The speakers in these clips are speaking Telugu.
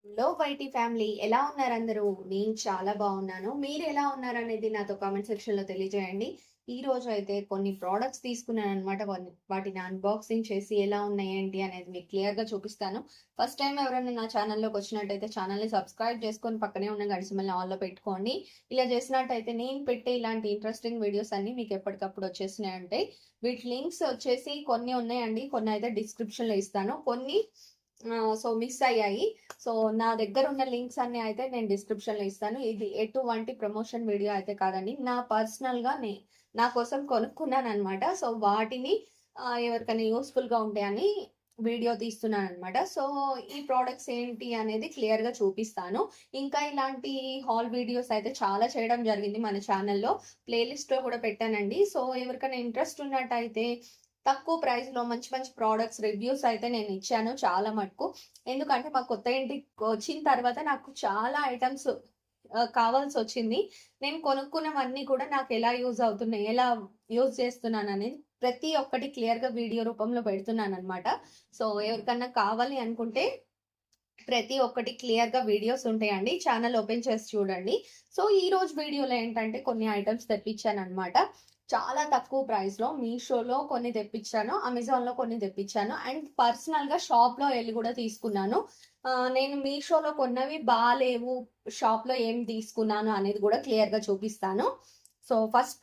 హలో వైటీ ఫ్యామిలీ, ఎలా ఉన్నారు అందరూ? నేను చాలా బాగున్నాను. మీరు ఎలా ఉన్నారనేది నాతో కామెంట్ సెక్షన్ లో తెలియజేయండి. ఈ రోజు అయితే కొన్ని ప్రోడక్ట్స్ తీసుకున్నాను అనమాట. వాటిని అన్బాక్సింగ్ చేసి ఎలా ఉన్నాయి ఏంటి అనేది మీకు క్లియర్ గా చూపిస్తాను. ఫస్ట్ టైం ఎవరైనా నా ఛానల్లోకి వచ్చినట్టయితే ఛానల్ ని సబ్స్క్రైబ్ చేసుకొని పక్కనే ఉన్న గడిసి మళ్ళీ ఆల్ లో పెట్టుకోండి. ఇలా చేసినట్టయితే నేను పెట్టే ఇలాంటి ఇంట్రెస్టింగ్ వీడియోస్ అన్ని మీకు ఎప్పటికప్పుడు వచ్చేసినాయి. వీటి లింక్స్ వచ్చేసి కొన్ని ఉన్నాయండి, కొన్ని అయితే డిస్క్రిప్షన్ లో ఇస్తాను, కొన్ని సో మిస్ అయ్యాయి. సో నా దగ్గర ఉన్న లింక్స్ అన్ని అయితే నేను డిస్క్రిప్షన్ లో ఇస్తాను. ఇది ఎటువంటి ప్రమోషన్ వీడియో అయితే కాదండి, నా పర్సనల్ గా నా కోసం కొనుక్కున్నాను అనమాట. సో వాటిని ఎవరికైనా యూస్ఫుల్ గా ఉంటాయని వీడియో తీస్తున్నాను అనమాట. సో ఈ ప్రోడక్ట్స్ ఏంటి అనేది క్లియర్ గా చూపిస్తాను. ఇంకా ఇలాంటి హాల్ వీడియోస్ అయితే చాలా చేయడం జరిగింది మన ఛానల్లో, ప్లేలిస్ట్ లో కూడా పెట్టానండి. సో ఎవరికైనా ఇంట్రెస్ట్ ఉన్నట్టయితే తక్కువ ప్రైస్ లో మంచి మంచి ప్రోడక్ట్స్ రివ్యూస్ అయితే నేను ఇచ్చాను చాలా మటుకు. ఎందుకంటే మా కొత్త ఇంటికి వచ్చిన తర్వాత నాకు చాలా ఐటమ్స్ కావాల్సి వచ్చింది. నేను కొనుక్కున్నవన్నీ కూడా నాకు ఎలా యూజ్ అవుతున్నాయి, ఎలా యూజ్ చేస్తున్నాను అనేది ప్రతి ఒక్కటి క్లియర్ గా వీడియో రూపంలో పెడుతున్నాను అనమాట. సో ఎవరికన్నా కావాలి అనుకుంటే ప్రతి ఒక్కటి క్లియర్ గా వీడియోస్ ఉంటాయండి, ఛానల్ ఓపెన్ చేసి చూడండి. సో ఈ రోజు వీడియోలో ఏంటంటే కొన్ని ఐటమ్స్ తెప్పించాను అనమాట. చాలా తక్కువ ప్రైస్ లో మీషోలో కొన్ని తెప్పించాను, అమెజాన్ లో కొన్ని తెప్పించాను, అండ్ పర్సనల్ గా షాప్ లో వెళ్ళి కూడా తీసుకున్నాను. నేను మీషోలో కొన్నవి బాగాలేవు, షాప్ లో ఏం తీసుకున్నాను అనేది కూడా క్లియర్ గా చూపిస్తాను. సో ఫస్ట్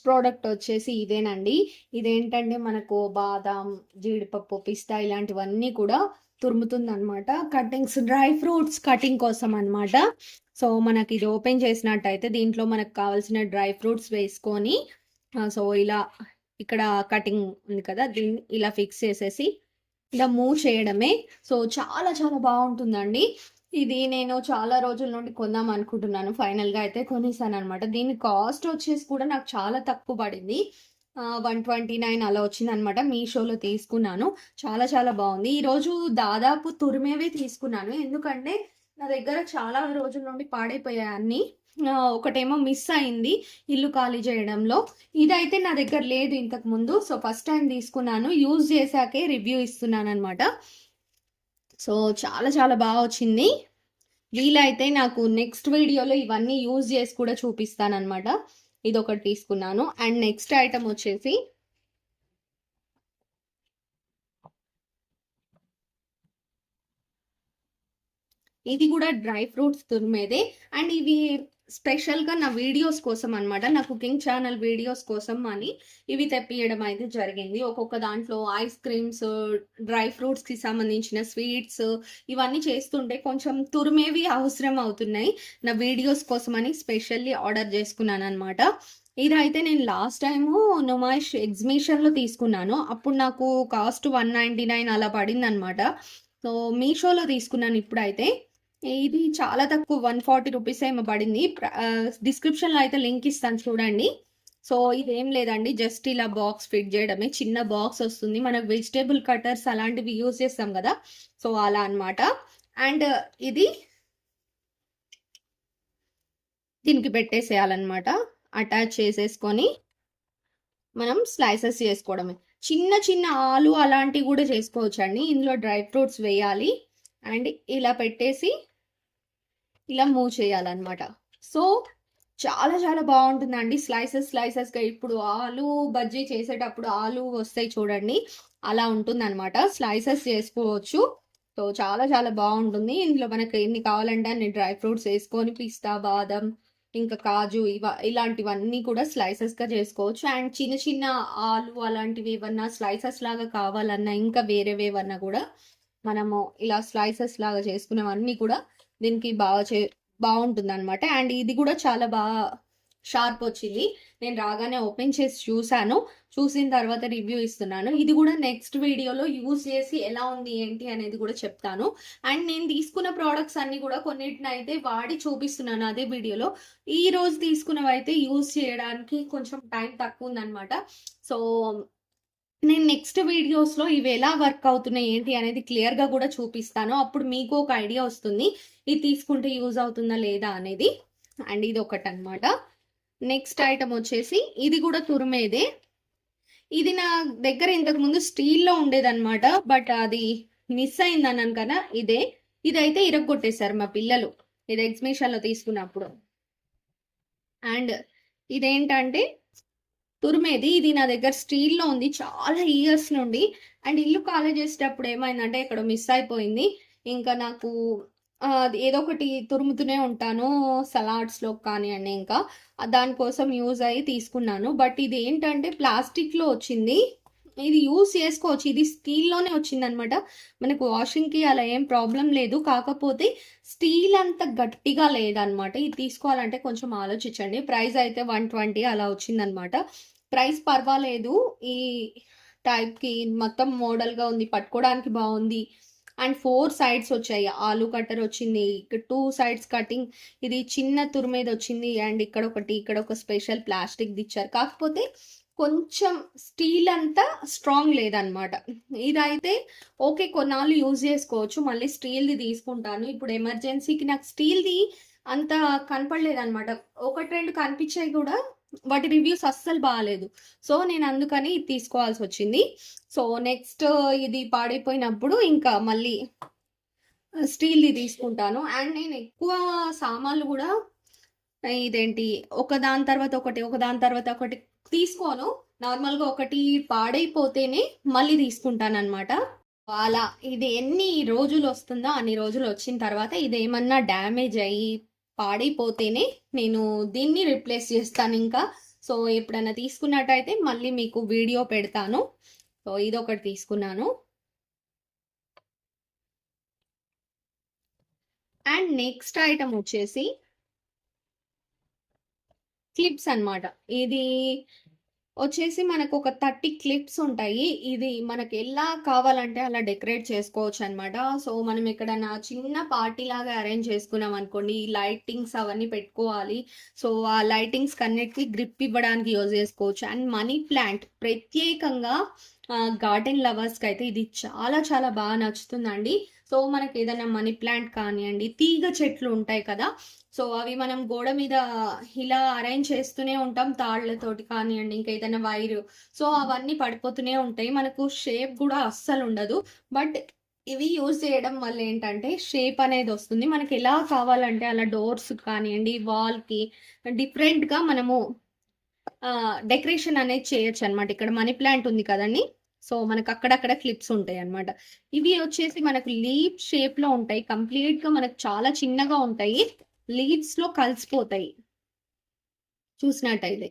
ప్రోడక్ట్ వచ్చేసి ఇదేనండి. ఇదేంటంటే మనకు బాదాం, జీడిపప్పు, పిస్తా ఇలాంటివన్నీ కూడా తురుముతుంది అనమాట. కటింగ్స్, డ్రై ఫ్రూట్స్ కటింగ్ కోసం అనమాట. సో మనకి ఇది ఓపెన్ చేసినట్టయితే దీంట్లో మనకు కావాల్సిన డ్రై ఫ్రూట్స్ వేసుకొని సో ఇలా ఇక్కడ కటింగ్ ఉంది కదా, దీన్ని ఇలా ఫిక్స్ చేసేసి ఇలా మూవ్ చేయడమే. సో చాలా చాలా బాగుంటుందండి. ఇది నేను చాలా రోజుల నుండి కొందాం అనుకుంటున్నాను, ఫైనల్ గా అయితే కొనేసాను అనమాట. దీని కాస్ట్ వచ్చేసి కూడా నాకు చాలా తక్కువ పడింది, 129 అలా వచ్చింది అనమాట. మీషోలో తీసుకున్నాను. చాలా చాలా బాగుంది. ఈ రోజు దాదాపు తురిమేవే తీసుకున్నాను, ఎందుకంటే నా దగ్గర చాలా రోజుల నుండి పాడైపోయాయి అన్ని. ఒకటేమో మిస్ అయింది ఇల్లు ఖాళీ చేయడంలో. ఇదైతే నా దగ్గర లేదు ఇంతకు ముందు. సో ఫస్ట్ టైం తీసుకున్నాను, యూజ్ చేశాకే రివ్యూ ఇస్తున్నాను అనమాట. సో చాలా చాలా బాగా వచ్చింది. వీలైతే నాకు నెక్స్ట్ వీడియోలో ఇవన్నీ యూజ్ చేసి కూడా చూపిస్తాను అనమాట. ఇది ఒకటి తీసుకున్నాను. అండ్ నెక్స్ట్ ఐటమ్ వచ్చేసి ఇది కూడా డ్రై ఫ్రూట్స్ తురిమేదే. అండ్ ఇవి స్పెషల్ గా నా వీడియోస్ కోసం అన్నమాట, నా కుకింగ్ ఛానల్ వీడియోస్ కోసం అని ఇవి తెప్పియడం అయితే జరిగింది. ఒక్కొక్క దాంట్లో ఐస్ క్రీమ్స్, డ్రై ఫ్రూట్స్ కి సంబంధించిన స్వీట్స్ ఇవన్నీ చేస్తుంటే కొంచెం తురిమేవి అవసరం అవుతున్నాయి. నా వీడియోస్ కోసం అని స్పెషల్లీ ఆర్డర్ చేసుకున్నాను అనమాట. ఇదైతే నేను లాస్ట్ టైము నుమాయిష్ ఎగ్జిబిషన్ లో తీసుకున్నాను, అప్పుడు నాకు కాస్ట్ 199 అలా పడింది అనమాట. సో మీషోలో తీసుకున్నాను ఇప్పుడైతే. ఇది చాలా తక్కువ, 140 రూపీస్ ఏమో పడింది. డిస్క్రిప్షన్ లో అయితే లింక్ ఇస్తాను చూడండి. సో ఇదేం లేదండి, జస్ట్ ఇలా బాక్స్ ఫిట్ చేయడమే. చిన్న బాక్స్ వస్తుంది, మనకు వెజిటేబుల్ కటర్స్ అలాంటివి యూజ్ చేస్తాం కదా, సో అలా అన్నమాట. అండ్ ఇది దీనికి పెట్టేసేయాలన్నమాట, అటాచ్ చేసేసుకొని మనం స్లైసెస్ చేసుకోవడమే. చిన్న చిన్న ఆలు అలాంటివి కూడా చేసుకోవచ్చు అండి. ఇందులో డ్రై ఫ్రూట్స్ వేయాలి అండ్ ఇలా పెట్టేసి ఇలా మూవ్ చేయాలన్నమాట. సో చాలా చాలా బాగుంటుందండి. స్లైసెస్ స్లైసెస్ గా ఇప్పుడు ఆలు బజ్జీ చేసేటప్పుడు ఆలు వస్తాయి చూడండి, అలా ఉంటుంది అనమాట. స్లైసెస్ చేసుకోవచ్చు. సో చాలా చాలా బాగుంటుంది. ఇందులో మనకు ఎన్ని కావాలంటే అన్ని డ్రై ఫ్రూట్స్ వేసుకొని పిస్తా, బాదం, ఇంకా కాజు ఇలాంటివన్నీ కూడా స్లైసెస్ గా చేసుకోవచ్చు. అండ్ చిన్న చిన్న ఆలు అలాంటివి ఏమన్నా స్లైసెస్ లాగా కావాలన్నా, ఇంకా వేరేవేవన్నా కూడా మనము ఇలా స్లైసెస్ లాగా చేసుకునేవన్నీ కూడా దీనికి బాగుంటుంది అనమాట. అండ్ ఇది కూడా చాలా బాగా షార్ప్ వచ్చింది. నేను రాగానే ఓపెన్ చేసి చూసాను, చూసిన తర్వాత రివ్యూ ఇస్తున్నాను. ఇది కూడా నెక్స్ట్ వీడియోలో యూజ్ చేసి ఎలా ఉంది ఏంటి అనేది కూడా చెప్తాను. అండ్ నేను తీసుకున్న ప్రోడక్ట్స్ అన్ని కూడా కొన్నిటిని అయితే వాడి చూపిస్తున్నాను అదే వీడియోలో. ఈ రోజు తీసుకున్నవి అయితే యూజ్ చేయడానికి కొంచెం టైం తక్కువ ఉందన్నమాట. సో నేను నెక్స్ట్ వీడియోస్ లో ఇవి ఎలా వర్క్ అవుతున్నాయి ఏంటి అనేది క్లియర్ గా కూడా చూపిస్తాను. అప్పుడు మీకు ఒక ఐడియా వస్తుంది ఇది తీసుకుంటే యూజ్ అవుతుందా లేదా అనేది. అండ్ ఇది ఒకటి అనమాట. నెక్స్ట్ ఐటమ్ వచ్చేసి ఇది కూడా తురిమేదే. ఇది నా దగ్గర ఇంతకు ముందు స్టీల్లో ఉండేదన్నమాట. బట్ అది మిస్ అయిందన్నాను కదా, ఇదైతే ఇరగ్గొట్టేశారు మా పిల్లలు. ఇది ఎగ్జిబిషన్‌లో తీసుకున్నప్పుడు. అండ్ ఇదేంటంటే తురిమేది. ఇది నా దగ్గర స్టీల్‌లో ఉంది చాలా ఇయర్స్ నుండి. అండ్ ఇల్లు ఖాళీ చేసేటప్పుడు ఏమైందంటే ఎక్కడో మిస్ అయిపోయింది. ఇంకా నాకు ఏదో ఒకటి తురుముతూనే ఉంటాను సలాడ్స్‌లో కానియండి ఇంకా. దానికోసం యూజ్ అయ్యి తీసుకున్నాను. బట్ ఇదేంటంటే ప్లాస్టిక్‌లో వచ్చింది. ఇది యూజ్ చేసుకోవచ్చు. ఇది స్టీల్‌లోనే వచ్చిందనమాట. మనకు వాషింగ్‌కి అలా ఏం ప్రాబ్లమ్ లేదు. కాకపోతే స్టీల్ అంత గట్టిగా లేదనమాట. ఇది తీసుకోవాలంటే కొంచెం ఆలోచించండి. ప్రైస్ అయితే 120 అలా వచ్చిందనమాట. ప్రైస్ పర్వాలేదు. ఈ టైప్‌కి మొత్తం మోడల్‌గా ఉంది. పట్టుకోవడానికి బావుంది. అండ్ 4 సైడ్స్ వచ్చాయి. ఆలు కట్టర్ వచ్చింది. 2 సైడ్స్ కటింగ్. ఇది చిన్న తురిమేదొచ్చింది. అండ్ ఇక్కడ ఒక స్పెషల్ ప్లాస్టిక్‌ది ఇచ్చారు. కాకపోతే కొంచెం స్టీల్ అంతా స్ట్రాంగ్ లేదనమాట. ఇదైతే ఓకే, కొన్నాళ్ళు యూజ్ చేసుకోవచ్చు. మళ్ళీ స్టీల్‌ది తీసుకుంటాను. ఇప్పుడు ఎమర్జెన్సీకి నాకు స్టీల్‌ది అంత కనపడలేదనమాట. 1, 2 కనిపించాయి కూడా. వాటి రివ్యూస్ అస్సలు బాలేదు. సో నేను అందుకని ఇది తీసుకోవాల్సొచ్చింది. సో నెక్స్ట్ ఇది పాడైపోయినప్పుడు ఇంకా మళ్ళీ స్టీల్‌ది తీసుకుంటాను. అండ్ నేను ఎక్కువ సామాన్లు కూడా ఇదేంటి ఒకదాని తర్వాత ఒకటి, ఒకదాని తర్వాత ఒకటి తీసుకోను. నార్మల్‌గా ఒకటి పాడైపోతేనే మళ్ళీ తీసుకుంటాననమాట. అలా ఇది ఎన్ని రోజులు వస్తుందో అన్ని రోజులు వచ్చిన తర్వాత ఇదేమన్నా డ్యామేజ్ అయ్యి పాడైపోతేనే నేను దీన్ని రిప్లేస్ చేస్తానింకా. సో ఎప్పుడైనా తీసుకున్నట్టయితే మళ్ళీ మీకు వీడియో పెడతాను. సో ఇదొకటి తీసుకున్నాను. అండ్ నెక్స్ట్ ఐటమ్ వచ్చేసి క్లిప్స్ అన్నమాట. ఇది వచ్చేసి మనకు ఒక 30 క్లిప్స్ ఉంటాయి. ఇది మనకి ఎలా కావాలంటే అలా డెకరేట్ చేసుకోవచ్చు అనమాట. సో మనం ఎక్కడైనా చిన్న పార్టీ లాగా అరేంజ్ చేసుకున్నాం అనుకోండి, ఈ లైటింగ్స్ అవన్నీ పెట్టుకోవాలి. సో ఆ లైటింగ్స్ కన్నిటికి గ్రిప్ ఇవ్వడానికి యూజ్ చేసుకోవచ్చు. అండ్ మనీ ప్లాంట్ ప్రత్యేకంగా గార్డెన్ లవర్స్కి అయితే ఇది చాలా చాలా బాగా నచ్చుతుందండి. సో మనకి ఏదైనా మనీ ప్లాంట్ కానివ్వండి, తీగ చెట్లు ఉంటాయి కదా, సో అవి మనం గోడ మీద ఇలా అరేంజ్ చేస్తూనే ఉంటాం తాళ్లతోటి కానివ్వండి, ఇంకా ఏదైనా వైరు. సో అవన్నీ పడిపోతూనే ఉంటాయి. మనకు షేప్ కూడా అస్సలు ఉండదు. బట్ ఇవి యూజ్ చేయడం వల్ల ఏంటంటే షేప్ అనేది వస్తుంది. మనకి ఎలా కావాలంటే అలా డోర్స్ కానివ్వండి, వాల్కి డిఫరెంట్గా మనము డెకరేషన్ అనేది చేయొచ్చు అనమాట. ఇక్కడ మనీ ప్లాంట్ ఉంది కదండి, సో మనకు అక్కడక్కడ క్లిప్స్ ఉంటాయి అనమాట. ఇవి వచ్చేసి మనకు లీవ్ షేప్ లో ఉంటాయి. కంప్లీట్ గా మనకు చాలా చిన్నగా ఉంటాయి. లీవ్స్ లో కలిసిపోతాయి చూసినట్టయితే.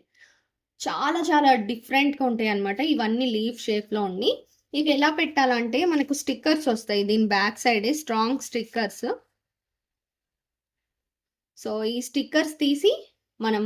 చాలా చాలా డిఫరెంట్ గా ఉంటాయి అనమాట. ఇవన్నీ లీవ్ షేప్ లో ఉండి ఇవి ఎలా పెట్టాలంటే మనకు స్టిక్కర్స్ వస్తాయి. దీని బ్యాక్ సైడే స్ట్రాంగ్ స్టిక్కర్స్. సో ఈ స్టిక్కర్స్ తీసి మనం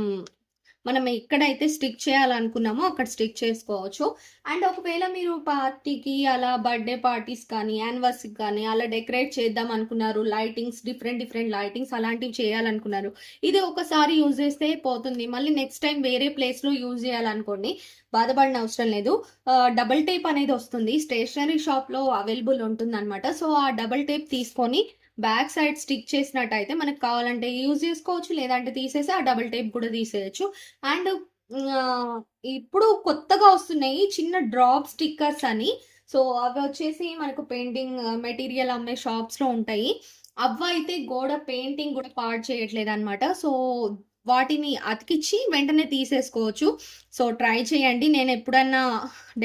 మనం ఎక్కడైతే స్టిక్ చేయాలనుకున్నామో అక్కడ స్టిక్ చేసుకోవచ్చు. అండ్ ఒకవేళ మీరు పార్టీకి అలా బర్త్డే పార్టీస్ కానీ యానివర్సరీకి కానీ అలా డెకరేట్ చేద్దాం అనుకున్నారు, లైటింగ్స్ డిఫరెంట్ డిఫరెంట్ లైటింగ్స్ అలాంటివి చేయాలనుకున్నారు, ఇది ఒకసారి యూజ్ చేస్తే పోతుంది. మళ్ళీ నెక్స్ట్ టైం వేరే ప్లేస్లో యూజ్ చేయాలనుకోండి, బాధపడిన అవసరం లేదు. డబుల్ టేప్ అనేది వస్తుంది, స్టేషనరీ షాప్లో అవైలబుల్ ఉంటుంది అనమాట. సో ఆ డబుల్ టేప్ తీసుకొని బ్యాక్ సైడ్ స్టిక్ చేసినట్టయితే మనకు కావాలంటే యూజ్ చేసుకోవచ్చు, లేదంటే తీసేసి ఆ డబుల్ టేప్ కూడా తీసేయచ్చు. అండ్ ఇప్పుడు కొత్తగా వస్తున్నాయి చిన్న డ్రాప్ స్టిక్కర్స్ అని. సో అవి వచ్చేసి మనకు పెయింటింగ్ మెటీరియల్ అమ్మే షాప్స్లో ఉంటాయి. అవి అయితే గోడ పెయింటింగ్ కూడా పాడు చేయట్లేదు అనమాట. సో వాటిని అతికిచ్చి వెంటనే తీసేసుకోవచ్చు. సో ట్రై చేయండి. నేను ఎప్పుడన్నా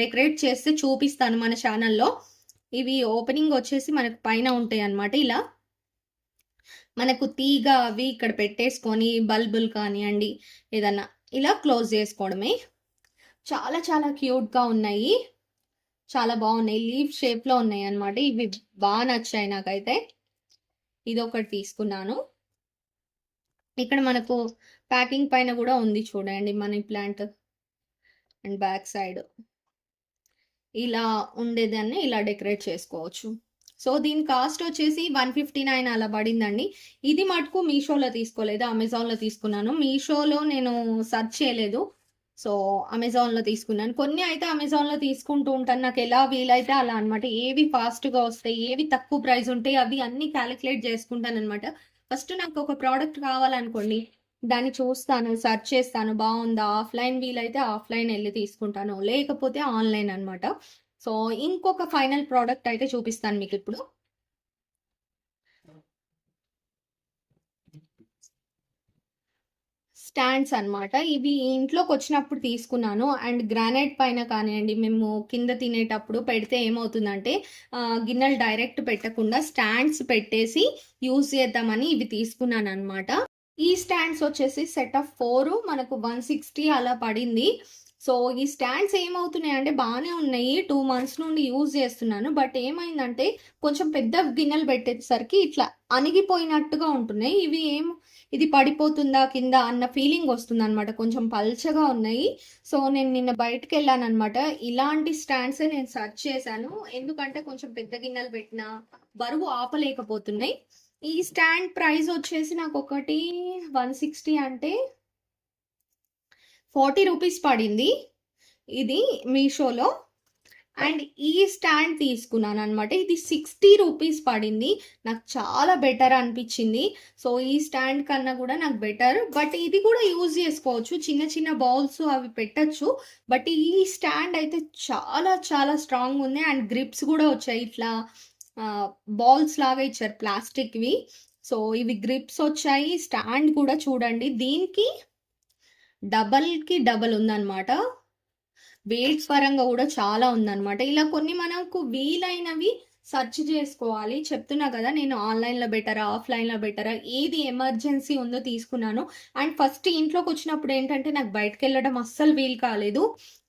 డెకరేట్ చేస్తే చూపిస్తాను మన ఛానల్లో. ఇవి ఓపెనింగ్ వచ్చేసి మనకు పైన ఉంటాయి అన్నమాట. ఇలా మనకు తీగ అవి ఇక్కడ పెట్టేసుకొని బల్బులు కానివ్వండి ఏదన్నా ఇలా క్లోజ్ చేసుకోవడమే. చాలా చాలా క్యూట్గా ఉన్నాయి, చాలా బాగున్నాయి. లీఫ్ షేప్లో ఉన్నాయి అన్నమాట. ఇవి బాగా నచ్చాయి నాకైతే. ఇది ఒకటి తీసుకున్నాను. ఇక్కడ మనకు ప్యాకింగ్ పైన కూడా ఉంది చూడండి money plant. And back side ఇలా ఉండేదాన్ని ఇలా డెకరేట్ చేసుకోవచ్చు. సో దీని కాస్ట్ వచ్చేసి 159 అలా పడిందండి. ఇది మటుకు మీషోలో తీసుకోలేదు, అమెజాన్లో తీసుకున్నాను. మీషోలో నేను సెర్చ్ చేయలేదు, సో అమెజాన్లో తీసుకున్నాను. కొన్ని అయితే అమెజాన్లో తీసుకుంటూ ఉంటాను, నాకు ఎలా వీలైతే అలా అనమాట. ఏవి ఫాస్ట్గా వస్తాయి, ఏవి తక్కువ ప్రైస్ ఉంటాయి అవి అన్ని క్యాలిక్యులేట్ చేసుకుంటాను అనమాట. ఫస్ట్ నాకు ఒక ప్రోడక్ట్ కావాలనుకోండి, దాన్ని చూస్తాను, సెర్చ్ చేస్తాను బావుందా? ఆఫ్‌లైన్ వీలైతే ఆఫ్‌లైన్ ఎళ్లి తీసుకుంటాను. లేకపోతే ఆన్‌లైన్ అనమాట. సో, ఇంకొక ఫైనల్ ప్రోడక్ట్ అయితే చూపిస్తాను మీకిప్పుడు. స్టాండ్స్ అన్నమాట. ఇవి ఇంట్లోకొచ్చినప్పుడు తీసుకున్నాను. అండ్ గ్రానైట్ పైన కానియండి, మేము కింద తినేటప్పుడు పెడితే ఏమవుతుందంటే గిన్నెలు డైరెక్ట్ పెట్టకుండా స్టాండ్స్ పెట్టేసి యూజ్ చేద్దామని ఇవి తీసుకున్నానన్నమాట. ఈ స్టాండ్స్ వచ్చేసి సెట్ ఆఫ్ 4 మనకు 160 అలా పడింది. సో, ఈ స్టాండ్స్ ఏమవుతున్నాయంటే బానే ఉన్నాయి. 2 మంత్స్ నుండి యూజ్ చేస్తున్నాను. బట్ ఏమైందంటే కొంచెం పెద్ద గిన్నెలు పెట్టేసరికి ఇట్లా అణిగిపోయినట్టుగా ఉంటున్నాయి. ఇది పడిపోతుందా కింద అన్న ఫీలింగ్ వస్తుందనమాట. కొంచెం పల్చగా ఉన్నాయి. సో, నేను నిన్న బయటికెళ్ళాననమాట. ఇలాంటి స్టాండ్సే నేను సెర్చ్ చేశాను. ఎందుకంటే కొంచెం పెద్ద గిన్నెలు పెట్టినా బరువు ఆపలేకపోతున్నాయి. ఈ స్టాండ్ ప్రైస్ వచ్చేసి నాకొకటి 160 అంటే 40 రూపీస్ పడింది. ఇది మీషోలో. అండ్ ఈ స్టాండ్ తీసుకున్నాననమాట. ఇది 60 రూపీస్ పడింది. నాకు చాలా బెటర్ అనిపిచ్చింది. సో, ఈ స్టాండ్ కన్నా గూడా నాకు బెటర్. బట్ ఇది కూడా యూజ్ చేసుకోవచ్చు. చిన్న చిన్న బౌల్స్ అవి పెట్టొచ్చు. బట్ ఈ స్టాండ్ అయితే చాలా చాలా స్ట్రాంగుంది. అండ్ గ్రిప్స్ గూడా వచ్చాయి. ఇట్లా బాల్స్ లాగా ఇచ్చారు ప్లాస్టిక్‌వి. సో, ఇవి గ్రిప్స్ వచ్చాయి. స్టాండ్ కూడా చూడండి. దీనికి డబల్‌కి డబల్ ఉందనమాట. వెయిట్స్ పరంగా కూడా చాలా ఉందనమాట. ఇలా కొన్ని మనకు వీలైనవి సెర్చ్ చేసుకోవాలి. చెప్తున్నా కదా! నేను ఆన్‌లైన్‌లో బెటరా? ఆఫ్‌లైన్‌లో బెటరా? ఏది ఎమర్జెన్సీ ఉందో తీసుకున్నాను. అండ్ ఫస్ట్ ఇంట్లోకొచ్చినప్పుడు ఏంటంటే నాకు బయటికెళ్ళడం అస్సలు వీలు కాలేదు.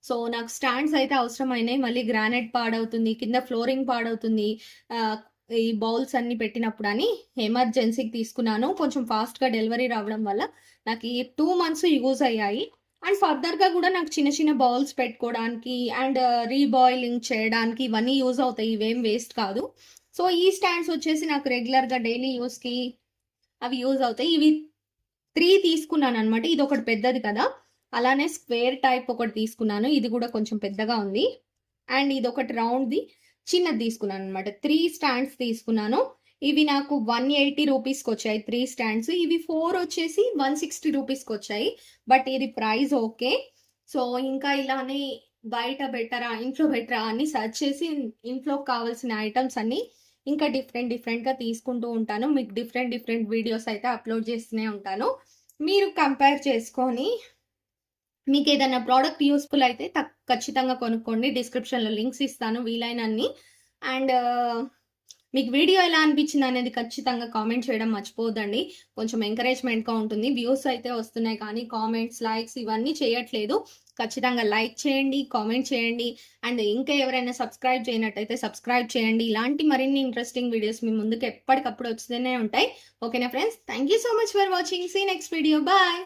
సో, నాకు స్టాండ్స్ అయితే అవసరమైనాయి. మళ్ళీ గ్రానైట్ పాడవుతుంది. కింద ఫ్లోరింగ్ పాడవుతుంది. ఆహ్, ఈ బౌల్స్ అన్నీ పెట్టినప్పుడని ఎమర్జెన్సీకి తీసుకున్నాను. కొంచెం ఫాస్ట్‌గా డెలివరీ రావడం వల్ల నాకు ఈ 2 మంత్స్ యూజ్ అయ్యాయి. అండ్ ఫర్దర్‌గా గూడా నాకు చిన్న చిన్న బౌల్స్ పెట్టుకోవడానికి అండ్ రీబాయిలింగ్ చేయడానికి ఇవన్నీ యూజ్ అవుతాయి. ఇవేం వేస్ట్ కాదు. సో, ఈ స్టాండ్స్ వచ్చేసి నాకు రెగ్యులర్‌గా డైలీ యూజ్‌కి అవి యూజ్ అవుతాయి. ఇవి 3 తీసుకున్నాననమాట. ఇదొకటి పెద్దది కదా! అలానే స్క్వేర్ టైప్ ఒకటి తీసుకున్నాను. ఇది గూడా కొంచెం పెద్దగా ఉంది. అండ్ ఇదొకటి రౌండ్‌ది చిన్నది తీసుకున్నాననమాట. 3 స్టాండ్స్ తీసుకున్నాను. ఇవి నాకు 180 రూపీస్‌కొచ్చాయి 3 స్టాండ్స్. ఇవి 4 వచ్చేసి 160 రూపీస్‌కొచ్చాయి. బట్ ఇది ప్రైస్ ఓకే. సో, ఇంకా ఇలానే బయట బెటరా? ఇంట్లో బెటరా? అని సెర్చ్ చేసి ఇంట్లోకి కావాల్సిన ఐటెమ్స్ అన్నీ ఇంకా డిఫరెంట్‌గా తీసుకుంటూ ఉంటాను. మీకు డిఫరెంట్ వీడియోస్ అయితే అప్‌లోడ్ చేస్తూనే ఉంటాను. మీరు కంపేర్ చేసుకొని మీకేదైనా ప్రోడక్ట్ యూజ్‌ఫుల్ అయితే ఖచ్చితంగా కొనుక్కోండి. డిస్క్రిప్షన్‌లో లింక్స్ ఇస్తాను వీలైనన్ని. అండ్ మీకు వీడియో ఎలా అనిపించిందనేది ఖచ్చితంగా కామెంట్ చేయడం మర్చిపోవద్దండి. కొంచెం ఎంకరేజ్‌మెంట్‌గా ఉంటుంది. వ్యూస్ అయితే వస్తున్నాయి కానీ కామెంట్స్, లైక్స్ ఇవన్నీ చేయట్లేదు. ఖచ్చితంగా లైక్ చేయండి, కామెంట్ చేయండి. అండ్ ఇంకా ఎవరైనా సబ్స్క్రైబ్ చేయనట్టయితే సబ్స్క్రైబ్ చేయండి. ఇలాంటి మరిన్ని ఇంట్రెస్టింగ్ వీడియోస్ మీ ముందుకు ఎప్పటికప్పుడు వస్తూనే ఉంటాయి. ఓకేనా friends? Thank you so much for watching. See next video. Bye.